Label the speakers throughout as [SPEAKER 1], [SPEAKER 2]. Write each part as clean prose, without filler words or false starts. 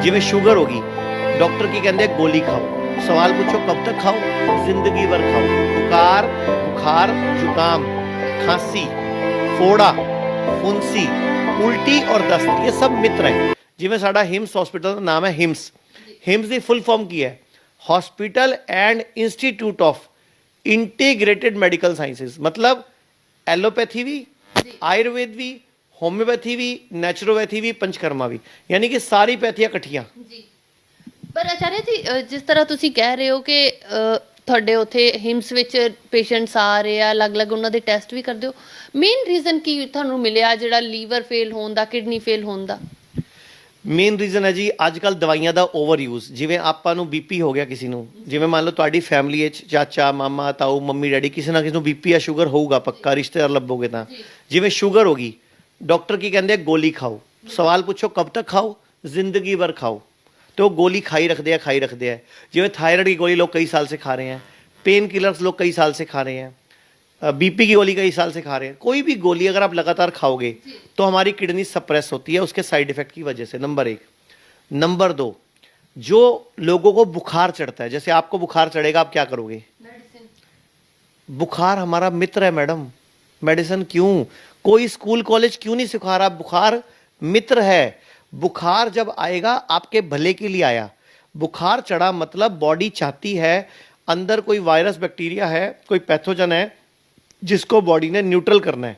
[SPEAKER 1] जिवें शुगर होगी, डॉक्टर की कहते हैं गोली खाओ, सवाल पूछो कब तक खाओ, जिंदगी भर खाओ। बुखार, बुखार, जुकाम, खांसी, फोड़ा, फुंसी, उल्टी और दस्त, ये सब मित्र हैं। जिवें साडा हिम्स हॉस्पिटल का नाम है हिम्स। हिम्स की फुल फॉर्म की है hospital and institute of integrated medical sciences, मतलब एलोपैथी भी, आयुर्वेद भी, होम्योपैथी भी, नेचुरोपैथी भी, पंचकर्मा भी, यानी कि सारी पैथियां इकट्ठियां।
[SPEAKER 2] ਜੀ ਪਰ ਆਚਾਰਿਆ ਜੀ ਜਿਸ ਤਰ੍ਹਾਂ ਤੁਸੀਂ ਕਹਿ ਰਹੇ ਹੋ ਕਿ ਤੁਹਾਡੇ ਉੱਥੇ ਹਿਮਸ ਵਿੱਚ ਪੇਸ਼ੈਂਟਸ ਆ ਰਹੇ ਆ, ਅਲੱਗ-ਅਲੱਗ ਉਹਨਾਂ ਦੇ ਟੈਸਟ ਵੀ ਕਰਦੇ ਹੋ, ਮੇਨ ਰੀਜ਼ਨ ਕੀ ਤੁਹਾਨੂੰ ਮਿਲਿਆ ਜਿਹੜਾ ਲੀਵਰ ਫੇਲ ਹੋਣ ਦਾ, ਕਿਡਨੀ ਫੇਲ ਹੋਣ ਦਾ?
[SPEAKER 1] ਮੇਨ ਰੀਜ਼ਨ ਹੈ ਜੀ ਅੱਜ ਕੱਲ ਦਵਾਈਆਂ ਦਾ ਓਵਰ ਯੂਜ਼। ਜਿਵੇਂ ਆਪਾਂ ਨੂੰ ਬੀਪੀ ਹੋ ਗਿਆ ਕਿਸੇ ਨੂੰ, ਜਿਵੇਂ ਮੰਨ ਲਓ ਤੁਹਾਡੀ ਫੈਮਿਲੀ ਵਿੱਚ ਚਾਚਾ, ਮਾਮਾ, ਤਾਊ, ਮੰਮੀ, ਡੈਡੀ, ਕਿਸੇ ਨਾ ਕਿਸੇ ਨੂੰ ਬੀਪੀ ਜਾਂ ਸ਼ੂਗਰ ਹੋਊਗਾ ਪੱਕਾ, ਰਿਸ਼ਤੇਦਾਰ ਲੱਭੋਗੇ ਤਾਂ। ਜਿਵੇਂ ਸ਼ੂਗਰ ਹੋ ਗਈ, डॉक्टर की कहते हैं गोली खाओ, सवाल पूछो कब तक खाओ, जिंदगी भर खाओ, तो गोली खाई रखते हैं, खाई रखते हैं। जिवें थायराइड की गोली लोग कई साल से खा रहे हैं, पेन किलर्स लोग कई साल से खा रहे हैं, बीपी की गोली कई साल से खा रहे हैं। कोई भी गोली अगर आप लगातार खाओगे तो हमारी किडनी सप्रेस होती है उसके साइड इफेक्ट की वजह से, नंबर एक। नंबर दो, जो लोगों को बुखार चढ़ता है, जैसे आपको बुखार चढ़ेगा आप क्या करोगे? बुखार हमारा मित्र है मैडम। मेडिसिन क्यों? कोई स्कूल कॉलेज क्यों नहीं सिखा रहा? बुखार मित्र है। बुखार जब आएगा आपके भले के लिए आया। बुखार चढ़ा मतलब बॉडी चाहती है अंदर कोई वायरस, बैक्टीरिया है, कोई पैथोजन है जिसको बॉडी ने न्यूट्रल करना है,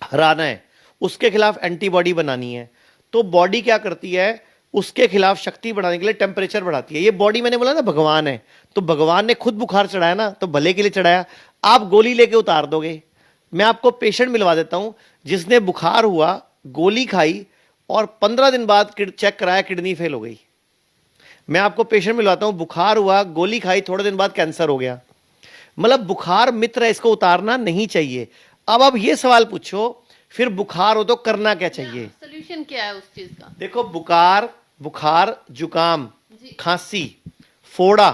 [SPEAKER 1] हराना है, उसके खिलाफ एंटीबॉडी बनानी है। तो बॉडी क्या करती है? उसके खिलाफ शक्ति बढ़ाने के लिए टेम्परेचर बढ़ाती है। ये बॉडी, मैंने बोला ना भगवान है, तो भगवान ने खुद बुखार चढ़ाया ना, तो भले के लिए चढ़ाया। आप गोली लेके उतार दोगे। मैं आपको पेशेंट मिलवा देता हूं जिसने बुखार हुआ, गोली खाई और 15 दिन बाद चेक कराया किडनी फेल हो गई। मैं आपको पेशेंट मिलवाता हूं, बुखार हुआ, गोली खाई, थोड़े दिन बाद कैंसर हो गया। मतलब बुखार मित्र है, इसको उतारना नहीं चाहिए। अब आप ये सवाल पूछो फिर बुखार हो तो करना क्या चाहिए?
[SPEAKER 2] सोल्यूशन क्या है उस चीज का?
[SPEAKER 1] देखो, बुखार, बुखार, जुकाम, खांसी, फोड़ा,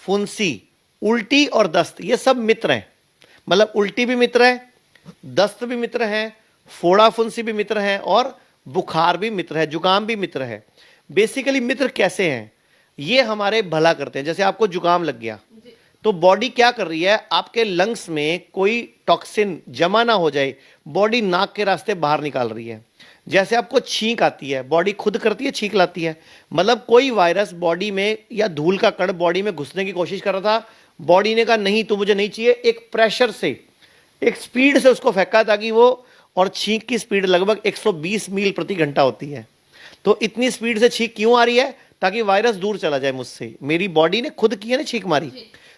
[SPEAKER 1] फुंसी, उल्टी और दस्त, ये सब मित्र हैं। मतलब उल्टी भी मित्र है, दस्त भी मित्र है, फोड़ा फुंसी भी मित्र है और बुखार भी मित्र है, जुकाम भी मित्र है। बेसिकली मित्र कैसे हैं? ये हमारे भला करते हैं। जैसे आपको जुकाम लग गया तो बॉडी क्या कर रही है? आपके लंग्स में कोई टॉक्सिन जमा ना हो जाए, बॉडी नाक के रास्ते बाहर निकाल रही है। जैसे आपको छींक आती है, बॉडी खुद करती है, छींक लाती है। मतलब कोई वायरस बॉडी में या धूल का कण बॉडी में घुसने की कोशिश कर रहा था, बॉडी ने कहा नहीं तो मुझे नहीं चाहिए, एक प्रेशर से, एक स्पीड से उसको फेंका ताकि वो, और छींक की स्पीड लगभग 120 मील प्रति घंटा होती है। तो इतनी स्पीड से छींक क्यों आ रही है? ताकि वायरस दूर चला जाए मुझसे। मेरी बॉडी ने खुद की है ना छींक मारी।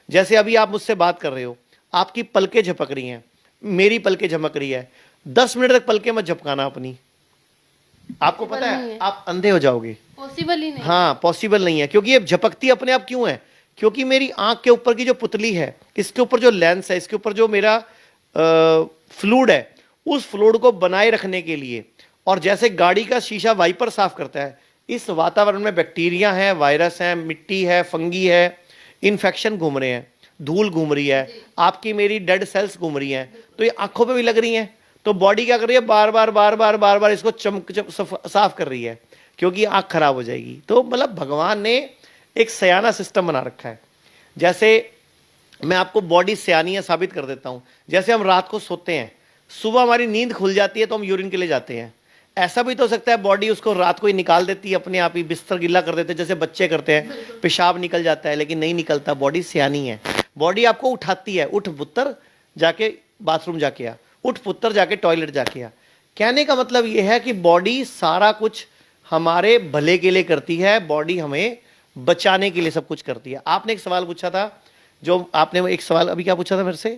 [SPEAKER 1] जैसे अभी आप मुझसे बात कर रहे हो, आपकी पलकें झपक रही हैं, मेरी पलकें झपक रही है, 10 मिनट तक पलकें मत झपकाना अपनी। आपको पता है आप अंधे हो जाओगे।
[SPEAKER 2] पॉसिबल ही नहीं।
[SPEAKER 1] हाँ, पॉसिबल नहीं है, क्योंकि ये झपकती अपने आप क्यों है? क्योंकि मेरी आंख के ऊपर की जो पुतली है, इसके ऊपर जो लेंस है, इसके ऊपर जो मेरा फ्लूइड है, उस फ्लूइड को बनाए रखने के लिए, और जैसे गाड़ी का शीशा वाइपर साफ करता है, इस वातावरण में बैक्टीरिया है, वायरस है, मिट्टी है, फंगी है, इन्फेक्शन घूम रहे हैं, धूल घूम रही है, आपकी मेरी डेड सेल्स घूम रही हैं, तो ये आंखों पे भी लग रही हैं। तो बॉडी क्या कर रही है? बार बार बार बार बार बार इसको साफ कर रही है, क्योंकि आंख खराब हो जाएगी। तो मतलब भगवान ने एक सयाना सिस्टम बना रखा है। जैसे मैं आपको बॉडी सयानी है साबित कर देता हूं। जैसे हम रात को सोते हैं, सुबह हमारी नींद खुल जाती है तो हम यूरिन के लिए जाते हैं। ऐसा भी तो हो सकता है बॉडी उसको रात को ही निकाल देती है, अपने आप ही बिस्तर गिला कर देते हैं, जैसे बच्चे करते हैं, पेशाब निकल जाता है, लेकिन नहीं निकलता। बॉडी सयानी है। बॉडी आपको उठाती है, उठ पुत्र जाके बाथरूम जाके आ, उठ पुत्र जाके टॉयलेट जाके आ। कहने का मतलब यह है कि बॉडी सारा कुछ हमारे भले के लिए करती है, बॉडी हमें बचाने के लिए सब कुछ करती है। आपने एक सवाल पूछा था, जो आपने एक सवाल अभी क्या पूछा था मेरे से?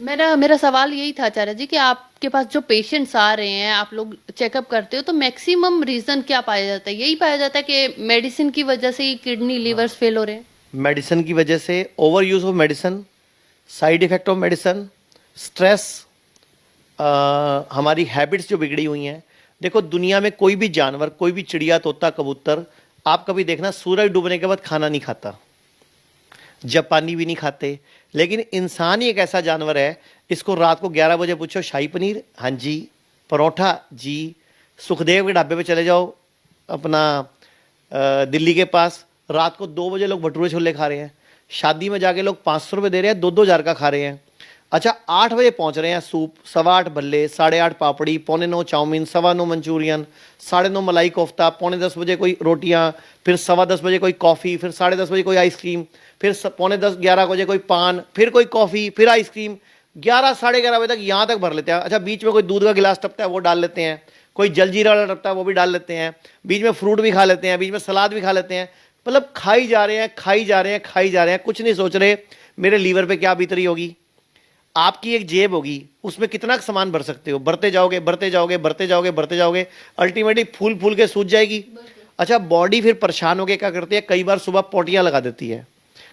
[SPEAKER 2] मेरा सवाल यही था आचार्य जी कि आपके पास जो पेशेंट्स आ रहे हैं, आप लोग चेकअप करते हो, तो मैक्सिमम रीजन क्या पाया जाता है? यही पाया जाता है कि मेडिसिन की वजह से ही किडनी लीवर्स फेल हो रहे हैं?
[SPEAKER 1] मेडिसिन की वजह से, over use of medicine, side effect of medicine, stress, हमारी हैबिट्स जो बिगड़ी हुई हैं। देखो, दुनिया में कोई भी जानवर, कोई भी चिड़िया, तोता, कबूतर, आप कभी देखना सूरज डूबने के बाद खाना नहीं खाता, जापानी भी नहीं खाते। लेकिन इंसान ही एक ऐसा जानवर है, इसको रात को 11 बजे पूछो शाही पनीर, हाँ जी, परोठा जी, सुखदेव के ढाबे पे चले जाओ, अपना दिल्ली के पास रात को 2 बजे लोग भटूरे छोले खा रहे हैं, शादी में जाके लोग 500 रुपये दे रहे हैं, 2-2 हजार का खा रहे हैं। अच्छा 8 बजे पहुंच रहे हैं सूप, 8:15 भल्ले, 8:30 पापड़ी, 8:45 चाउमीन, 9:15 मंचूरियन, 9:30 मलाई कोफ्ता, 9:45 बजे कोई रोटियां, फिर 10:15 बजे कोई कॉफ़ी, फिर 10:30 बजे कोई आइसक्रीम, फिर 10:45-11 बजे कोई पान, फिर कोई कॉफ़ी, फिर आइसक्रीम, 11 11:30 बजे तक यहाँ तक भर लेते हैं। अच्छा बीच में कोई दूध का गिलास टपता है वो डाल लेते हैं, कोई जलजीरा वाला टपता है वो भी डाल लेते हैं, बीच में फ्रूट भी खा लेते हैं, बीच में सलाद भी खा लेते हैं। मतलब खाई जा रहे हैं, खाई जा रहे हैं, खाई जा रहे हैं, कुछ नहीं सोच रहे मेरे लीवर पे क्या बीत रही होगी। आपकी एक जेब होगी, उसमें कितना सामान भर सकते हो, भरते जाओगे भरते जाओगे भरते जाओगे भरते जाओगे, अल्टीमेटली फूल फूल के सूझ जाएगी। अच्छा बॉडी फिर परेशान होकर क्या करती है, कई बार सुबह पोटियां लगा देती है,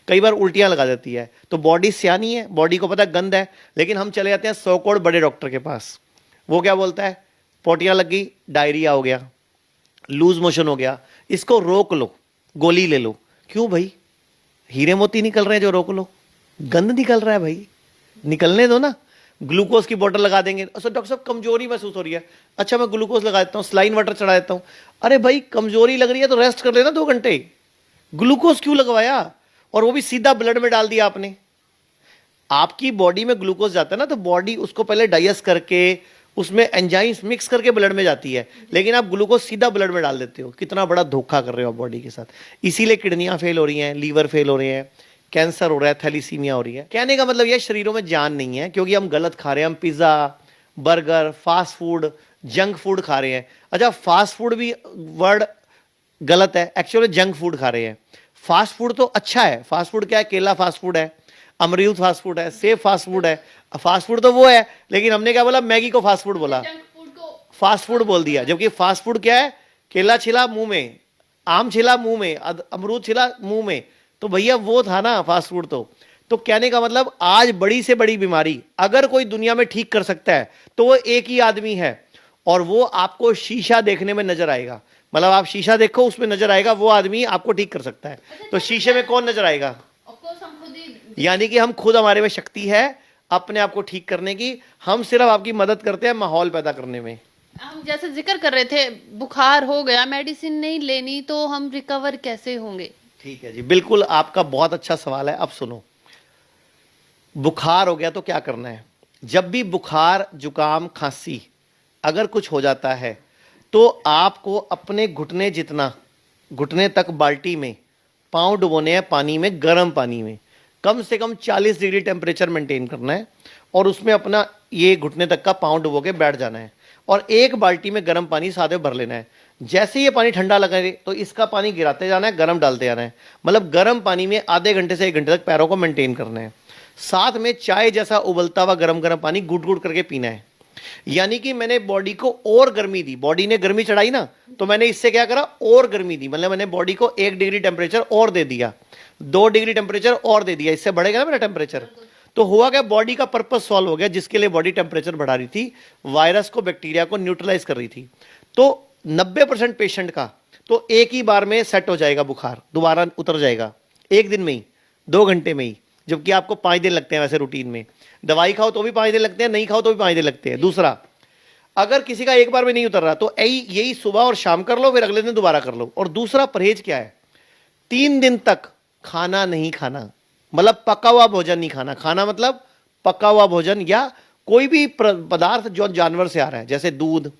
[SPEAKER 1] कई बार उल्टियां लगा देती है। तो बॉडी सियानी है, बॉडी को पता है गंद है, लेकिन हम चले जाते हैं 100 करोड़ बड़े डॉक्टर के पास। वो क्या बोलता है, पोटियां लग गई, डायरिया हो गया, लूज मोशन हो गया, इसको रोक लो, गोली ले लो। क्यों भाई, हीरे मोती निकल रहे हैं जो रोक लो, गंद निकल रहा है भाई, निकलने दो ना। ग्लूकोज की बोतल लगा देंगे, अच्छा डॉक्टर साहब कमजोरी महसूस हो रही है, अच्छा मैं ग्लूकोज लगा देता हूँ, सलाइन वाटर चढ़ा देता हूँ। अरे भाई कमजोरी लग रही है तो रेस्ट कर लेना 2 घंटे, ग्लूकोज क्यों लगवाया, और वो भी सीधा ब्लड में डाल दिया आपने। आपकी बॉडी में ग्लूकोज जाता है ना, तो बॉडी उसको पहले डाइजेस्ट करके उसमें एंजाइम्स मिक्स करके ब्लड में जाती है, लेकिन आप ग्लूकोज सीधा ब्लड में डाल देते हो। कितना बड़ा धोखा कर रहे हो आप बॉडी के साथ। इसीलिए किडनियां फेल हो रही हैं, लीवर फेल हो रहे हैं, कैंसर हो रहा है, थैलीसीमिया हो रही है। कहने का मतलब यह शरीरों में जान नहीं है, क्योंकि हम गलत खा रहे हैं। हम pizza, burger, fast food, junk food खा रहे हैं। अच्छा फास्ट फूड भी वर्ड गलत है, एक्चुअली जंक फूड खा रहे हैं। फास्ट फूड तो अच्छा है, फास्ट फूड क्या है, केला फास्ट फूड है, अमरूद फास्ट फूड है, सेब फास्ट फूड है। फास्ट फूड तो वो है, लेकिन हमने क्या बोला, मैगी को फास्ट फूड बोला, फास्ट फूड बोल दिया। जबकि फास्ट फूड क्या है, केला छिला मुंह में, आम छिला मुंह में, अमरूद छिला मुंह में, तो भैया वो था ना फास्ट फूड। तो कहने का मतलब आज बड़ी से बड़ी बीमारी अगर कोई दुनिया में ठीक कर सकता है तो वो एक ही आदमी है, और वो आपको शीशा देखने में नजर आएगा। मतलब आप शीशा देखो, उसमें नजर आएगा वो आदमी आपको ठीक कर सकता है। तो शीशे में कौन नजर आएगा, यानी कि हम खुद, हमारे में शक्ति है अपने आप को ठीक करने की। हम सिर्फ आपकी मदद करते हैं माहौल पैदा करने में।
[SPEAKER 2] हम जैसे जिक्र कर रहे थे, बुखार हो गया, मेडिसिन नहीं लेनी तो हम रिकवर कैसे होंगे?
[SPEAKER 1] ठीक है जी, बिल्कुल आपका बहुत अच्छा सवाल है। अब सुनो, बुखार हो गया तो क्या करना है। जब भी बुखार, जुकाम, खांसी अगर कुछ हो जाता है तो आपको अपने घुटने जितना, घुटने तक बाल्टी में पाँव डुबोने हैं पानी में, गर्म पानी में, कम से कम 40 डिग्री टेम्परेचर मेंटेन करना है, और उसमें अपना ये घुटने तक का पाँव डुबो के बैठ जाना है, और एक बाल्टी में गर्म पानी सादे भर लेना है। जैसे ये पानी ठंडा लगे तो इसका पानी गिराते जाना है, गर्म डालते जाना है। मतलब गर्म पानी में आधे घंटे से 1 घंटे तक पैरों को मेंटेन करना है। साथ में चाय जैसा उबलता हुआ गर्म गर्म पानी गुट गुट करके पीना है। यानी कि मैंने बॉडी को और गर्मी दी, बॉडी ने गर्मी चढ़ाई ना, तो मैंने इससे क्या करा, और गर्मी दी। मतलब मैंने बॉडी को 1 डिग्री टेम्परेचर और दे दिया, 2 डिग्री टेम्परेचर और दे दिया, इससे बढ़ेगा ना मेरा टेम्परेचर। तो हुआ क्या, बॉडी का पर्पस सॉल्व हो गया, जिसके लिए बॉडी टेम्परेचर बढ़ा रही थी, वायरस को, बैक्टीरिया को न्यूट्रलाइज कर रही थी। तो 90% पेशेंट का तो एक ही बार में सेट हो जाएगा, बुखार दोबारा उतर जाएगा 1 दिन में ही, 2 घंटे में ही। जबकि आपको 5 दिन लगते हैं वैसे रूटीन में, दवाई खाओ तो भी 5 दिन लगते हैं, नहीं खाओ तो भी 5 दिन लगते हैं। दूसरा, अगर किसी का एक बार में नहीं उतर रहा तो यही सुबह और शाम कर लो, फिर अगले दिन दोबारा कर लो। और दूसरा परहेज क्या है, 3 दिन तक खाना नहीं खाना, मतलब पका हुआ भोजन नहीं खाना। खाना मतलब पका हुआ भोजन या कोई भी पदार्थ जो जानवर से आ रहा है, जैसे दूध,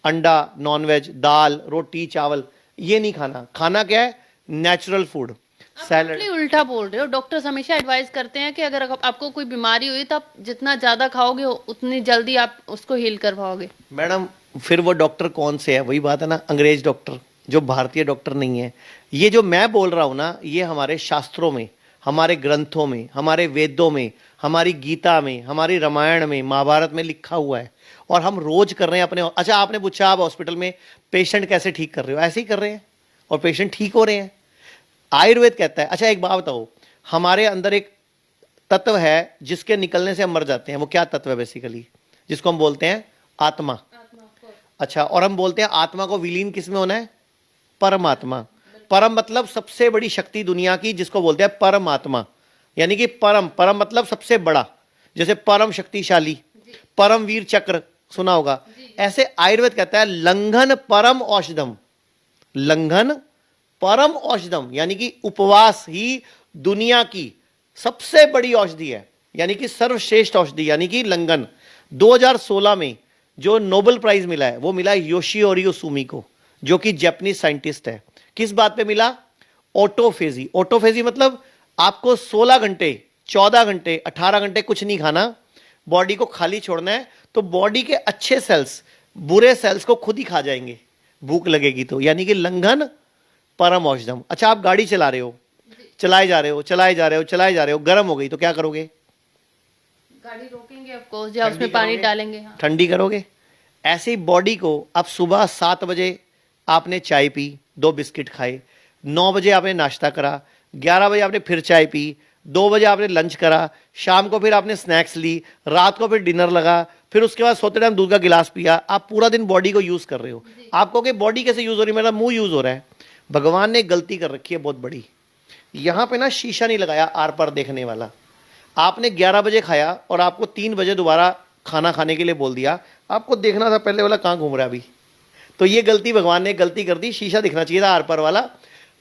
[SPEAKER 1] अंडा, नॉनवेज, दाल, रोटी, चावल, ये नहीं खाना। खाना क्या है, नेचुरल फूड, सैलड।
[SPEAKER 2] उल्टा बोल रहे हो, डॉक्टर्स हमेशा एडवाइस करते हैं कि अगर आपको कोई बीमारी हुई तो आप जितना ज्यादा खाओगे उतनी जल्दी आप उसको हील कर पाओगे।
[SPEAKER 1] मैडम फिर वो डॉक्टर कौन से है, वही बात है ना, अंग्रेज डॉक्टर, जो भारतीय डॉक्टर नहीं है। ये जो मैं बोल रहा हूं ना, ये हमारे शास्त्रों में, हमारे ग्रंथों में, हमारे वेदों में, हमारी गीता में, हमारी रामायण में, महाभारत में लिखा हुआ है, और हम रोज कर रहे हैं अपने। अच्छा आपने पूछा आप हॉस्पिटल में पेशेंट कैसे ठीक कर रहे हो, ऐसे ही कर रहे हैं और पेशेंट ठीक हो रहे हैं। आयुर्वेद कहता है, अच्छा एक बात बताओ, हमारे अंदर एक तत्व है जिसके निकलने से हम मर जाते हैं, वो क्या तत्व है बेसिकली, जिसको हम बोलते हैं आत्मा। अच्छा, और हम बोलते हैं आत्मा को विलीन किस में होना है, परमात्मा। परम मतलब सबसे बड़ी शक्ति दुनिया की, जिसको बोलते हैं परमात्मा। यानी कि परम, परम मतलब सबसे बड़ा, जैसे परम शक्तिशाली, परम वीर चक्र सुना होगा। ऐसे आयुर्वेद कहता है लंघन परम औषधम, लंघन परम औषधम यानी कि उपवास ही दुनिया की सबसे बड़ी औषधि है, यानी कि सर्वश्रेष्ठ औषधि, यानी कि लंगन। 2016 में जो नोबेल प्राइज मिला है वो मिला है योशिओरी ओसुमी को, जो कि जापानीज साइंटिस्ट है। किस बात पे मिला? ऑटोफेजी। ऑटोफेजी मतलब आपको 16 घंटे, 14 घंटे, 18 घंटे कुछ नहीं खाना, बॉडी को खाली छोड़ना है, तो बॉडी के अच्छे सेल्स बुरे सेल्स को खुद ही खा जाएंगे, भूख लगेगी तो। यानी कि लंघन परम औषधम। अच्छा, आप गाड़ी चला रहे हो, चलाए जा रहे हो, चलाए जा रहे हो, चलाए जा रहे हो, गर्म हो गई तो क्या करोगे?
[SPEAKER 2] गाड़ी रोकेंगे ऑफ कोर्स, या उसमें पानी डालेंगे। हाँ।
[SPEAKER 1] ठंडी करोगे। ऐसे ही बॉडी को आप सुबह 7 बजे आपने चाय पी, 2 बिस्किट खाए, 9 बजे आपने नाश्ता करा, 11 बजे आपने फिर चाय पी, 2 बजे आपने लंच करा, शाम को फिर आपने स्नैक्स ली, रात को फिर डिनर लगा, फिर उसके बाद सोते टाइम दूध का गिलास पिया। आप पूरा दिन बॉडी को यूज कर रहे हो। आप कहोगे बॉडी कैसे यूज हो रही है? मेरा मुंह यूज हो रहा है। भगवान ने गलती कर रखी है बहुत बड़ी। यहां पे ना शीशा नहीं लगाया आर पार देखने वाला। आपने 11 बजे खाया और आपको 3 बजे दोबारा खाना खाने के लिए बोल दिया। आपको देखना था पहले वाला कहाँ घूम रहा है अभी। तो ये गलती भगवान ने गलती कर दी, शीशा दिखना चाहिए था आर पार वाला।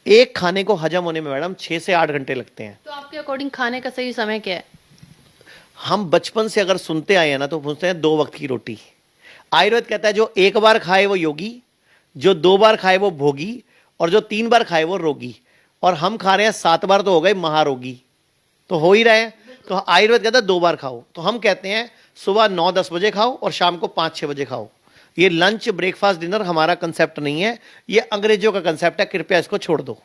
[SPEAKER 1] एक खाने को हजम होने में मैडम 6 से 8 घंटे लगते हैं।
[SPEAKER 2] तो आपके अकॉर्डिंग खाने का सही समय क्या है?
[SPEAKER 1] हम बचपन से अगर सुनते आए हैं ना तो पूछते हैं 2 वक्त की रोटी। आयुर्वेद कहता है जो 1 बार खाए वो योगी, जो 2 बार खाए वो भोगी, और जो 3 बार खाए वो रोगी। और हम खा रहे हैं 7 बार, तो हो गए महारोगी। तो हो ही रहे हैं। तो आयुर्वेद कहता है 2 बार खाओ। तो हम कहते हैं सुबह 9-10 बजे खाओ और शाम को 5-6 बजे खाओ। ये लंच, ब्रेकफास्ट, डिनर हमारा कंसेप्ट नहीं है, ये अंग्रेजों का कंसेप्ट है। कृपया इसको छोड़ दो।